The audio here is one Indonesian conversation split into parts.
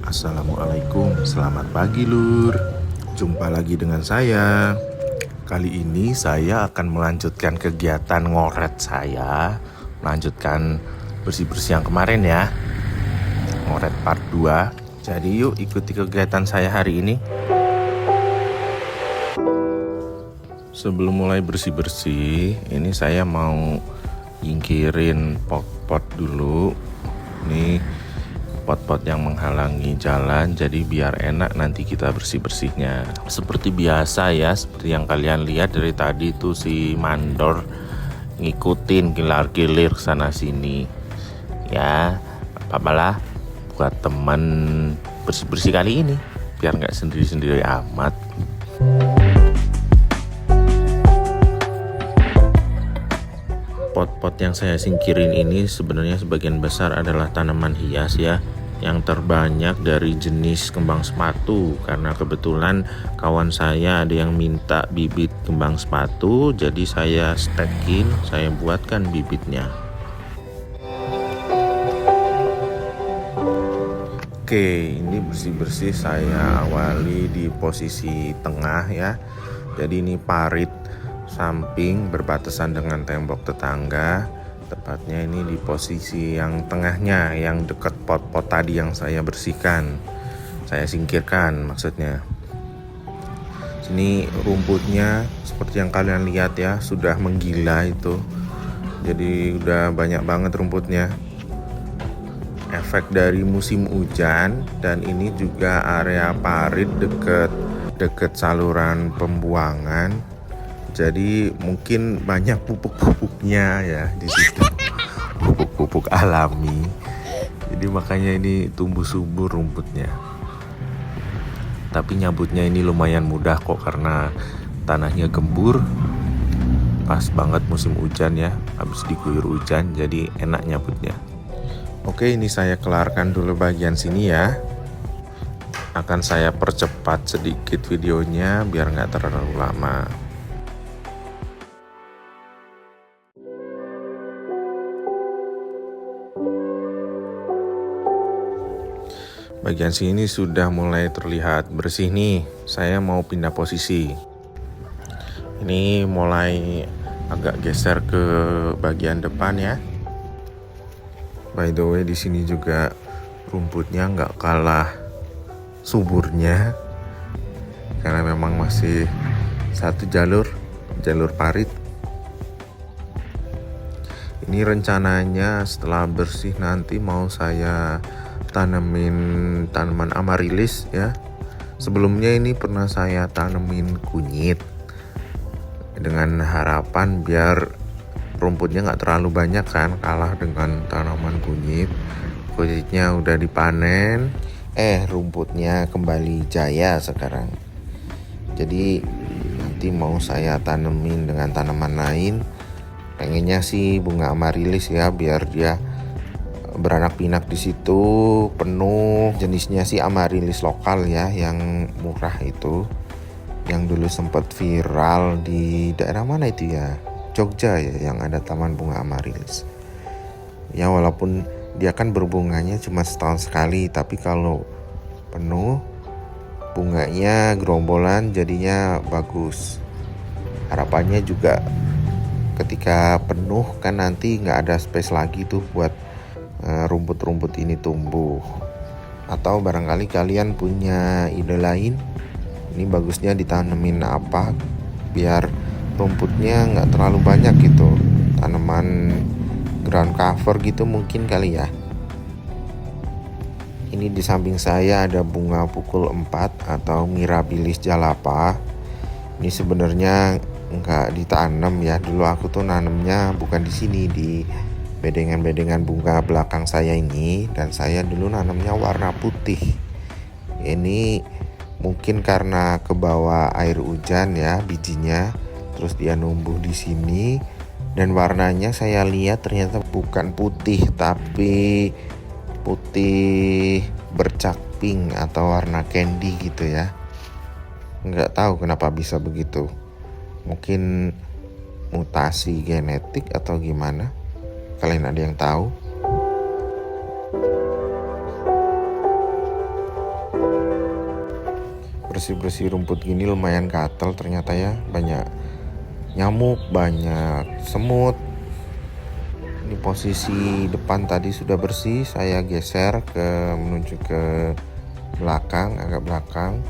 Assalamualaikum, selamat pagi Lur. Jumpa lagi dengan saya. Kali ini saya akan melanjutkan kegiatan ngoret saya. Melanjutkan bersih-bersih yang kemarin ya. Ngoret part 2. Jadi yuk ikuti kegiatan saya hari ini. Sebelum mulai bersih-bersih, ini saya mau nyingkirin pot-pot dulu. Ini pot-pot yang menghalangi jalan, jadi biar enak nanti kita bersih-bersihnya. Seperti biasa ya, seperti yang kalian lihat dari tadi tuh si mandor ngikutin gilar-gilir sana sini. Ya, apa-apalah buat teman bersih-bersih kali ini, biar nggak sendiri-sendiri amat. Pot-pot yang saya singkirin ini sebenarnya sebagian besar adalah tanaman hias ya, yang terbanyak dari jenis kembang sepatu, karena kebetulan kawan saya ada yang minta bibit kembang sepatu, jadi saya stekin, saya buatkan bibitnya. Oke, ini bersih-bersih saya awali di posisi tengah ya. Jadi ini parit samping berbatasan dengan tembok tetangga. Tepatnya ini di posisi yang tengahnya, yang dekat pot-pot tadi yang saya bersihkan, saya singkirkan maksudnya. Sini rumputnya seperti yang kalian lihat ya, sudah menggila itu. Jadi udah banyak banget rumputnya. Efek dari musim hujan, dan ini juga area parit deket saluran pembuangan. Jadi mungkin banyak pupuk-pupuknya ya di situ, pupuk-pupuk alami. Jadi makanya ini tumbuh subur rumputnya. Tapi nyabutnya ini lumayan mudah kok, karena tanahnya gembur. Pas banget musim hujan ya, habis diguyur hujan, jadi enak nyabutnya. Oke, ini saya kelarkan dulu bagian sini ya. Akan saya percepat sedikit videonya biar nggak terlalu lama. Bagian sini sudah mulai terlihat bersih nih. Saya mau pindah posisi. Ini mulai agak geser ke bagian depan ya. By the way, di sini juga rumputnya nggak kalah suburnya, karena memang masih satu jalur parit. Ini rencananya setelah bersih nanti mau saya tanemin tanaman amarilis ya. Sebelumnya ini pernah saya tanemin kunyit dengan harapan biar rumputnya nggak terlalu banyak kan, kalah dengan tanaman kunyit. Kunyitnya udah dipanen, rumputnya kembali jaya sekarang. Jadi nanti mau saya tanemin dengan tanaman lain. Pengennya sih bunga amarilis ya, biar dia beranak pinak di situ penuh. Jenisnya sih amarilis lokal ya, yang murah itu, yang dulu sempat viral di daerah mana itu ya, Jogja ya, yang ada taman bunga amarilis. Ya walaupun dia kan berbunganya cuma setahun sekali, tapi kalau penuh bunganya gerombolan jadinya bagus. Harapannya juga ketika penuh kan nanti nggak ada space lagi tuh buat rumput-rumput ini tumbuh. Atau barangkali kalian punya ide lain, ini bagusnya ditanemin apa biar rumputnya nggak terlalu banyak gitu, tanaman ground cover gitu mungkin kali ya. Ini di samping saya ada bunga pukul 4 atau Mirabilis jalapa. Ini sebenarnya nggak ditanam ya, dulu aku tuh nanemnya bukan di sini, di bedengan-bedengan bunga belakang saya ini, dan saya dulu nanamnya warna putih. Ini mungkin karena kebawa air hujan ya bijinya, terus dia numbuh di sini, dan warnanya saya lihat ternyata bukan putih tapi putih bercak pink atau warna candy gitu ya. Nggak tahu kenapa bisa begitu, mungkin mutasi genetik atau gimana, kalian ada yang tahu? bersih-bersih rumput gini lumayan gatel ternyata ya, banyak nyamuk, banyak semut. Ini posisi depan tadi sudah bersih, saya geser menuju ke belakang, agak belakang.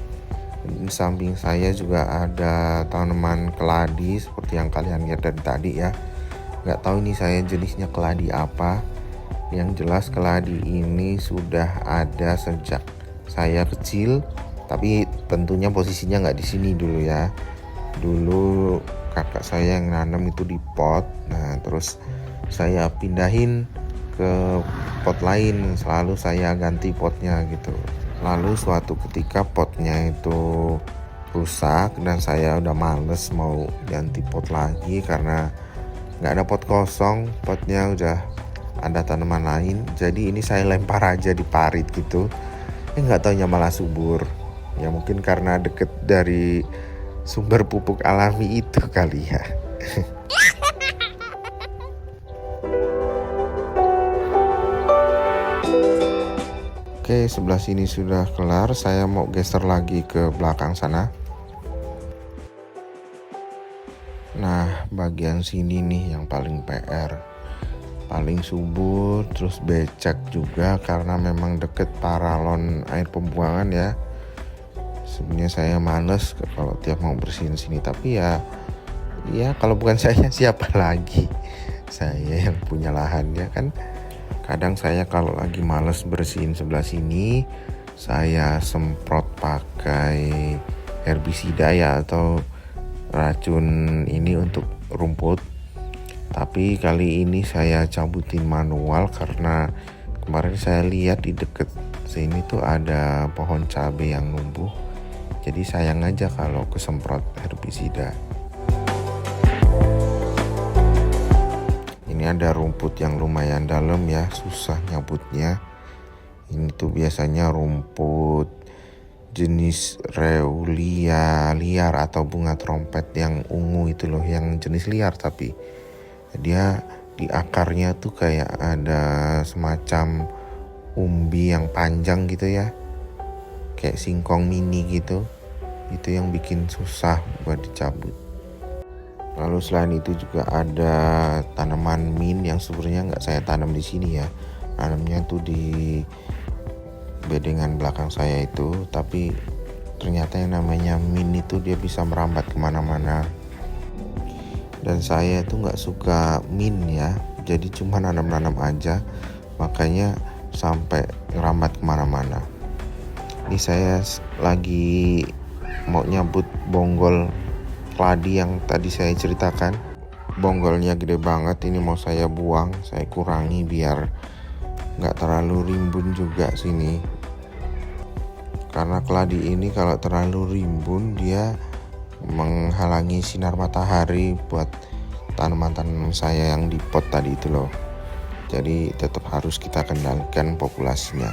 Di samping saya juga ada tanaman keladi seperti yang kalian lihat dari tadi ya. Nggak tahu ini saya jenisnya keladi apa. Yang jelas keladi ini sudah ada sejak saya kecil, tapi tentunya posisinya nggak di sini dulu ya. Dulu kakak saya yang nanam itu di pot. Nah terus saya pindahin ke pot lain, selalu saya ganti potnya gitu. Lalu suatu ketika potnya itu rusak dan saya udah males mau ganti pot lagi karena nggak ada pot kosong, potnya udah ada tanaman lain. Jadi ini saya lempar aja di parit gitu. Nggak taunya malah subur. Ya mungkin karena deket dari sumber pupuk alami itu kali ya. Oke, sebelah sini sudah kelar. Saya mau geser lagi ke belakang sana. Nah, bagian sini nih yang paling PR. Paling subur, terus becek juga karena memang deket paralon air pembuangan ya. Sebenarnya saya males kalau tiap mau bersihin sini, tapi ya kalau bukan saya siapa lagi? Saya yang punya lahannya kan. Kadang saya kalau lagi males bersihin sebelah sini, saya semprot pakai herbisida ya atau racun ini untuk rumput. Tapi kali ini saya cabutin manual karena kemarin saya lihat di deket sini tuh ada pohon cabai yang numbuh. Jadi sayang aja kalau kesemprot herbisida. Ini ada rumput yang lumayan dalam ya, susah nyabutnya. Ini tuh biasanya rumput jenis Reulia liar atau bunga trompet yang ungu itu loh, yang jenis liar tapi dia di akarnya tuh kayak ada semacam umbi yang panjang gitu ya, kayak singkong mini gitu. Itu yang bikin susah buat dicabut. Lalu selain itu juga ada tanaman mint yang sebenarnya nggak saya tanam di sini ya, tanamnya tuh di bedengan belakang saya itu. Tapi ternyata yang namanya mint itu dia bisa merambat kemana-mana. Dan saya tuh nggak suka mint ya, jadi cuma nanam-nanam aja, makanya sampai ngerambat kemana-mana. Ini saya lagi mau nyabut bonggol keladi yang tadi saya ceritakan. Bonggolnya gede banget, ini mau saya buang, saya kurangi biar nggak terlalu rimbun juga sini. Karena keladi ini kalau terlalu rimbun dia menghalangi sinar matahari buat tanaman-tanaman saya yang di pot tadi itu loh. Jadi tetap harus kita kendalikan populasinya.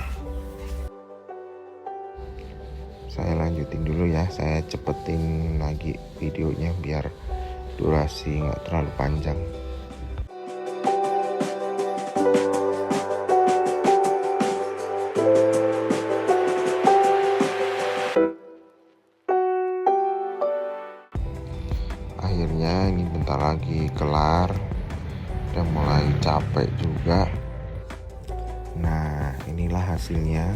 Saya lanjutin dulu ya, saya cepetin lagi videonya biar durasi nggak terlalu panjang. Akhirnya ini bentar lagi kelar, udah mulai capek juga. Nah inilah hasilnya,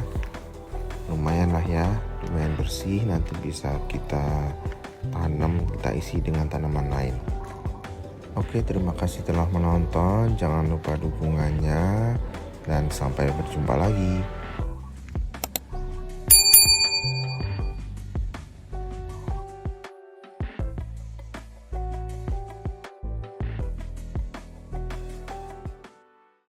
lumayan lah ya, lumayan bersih. Nanti bisa kita tanam, kita isi dengan tanaman lain. Oke, terima kasih telah menonton, jangan lupa dukungannya dan sampai berjumpa lagi.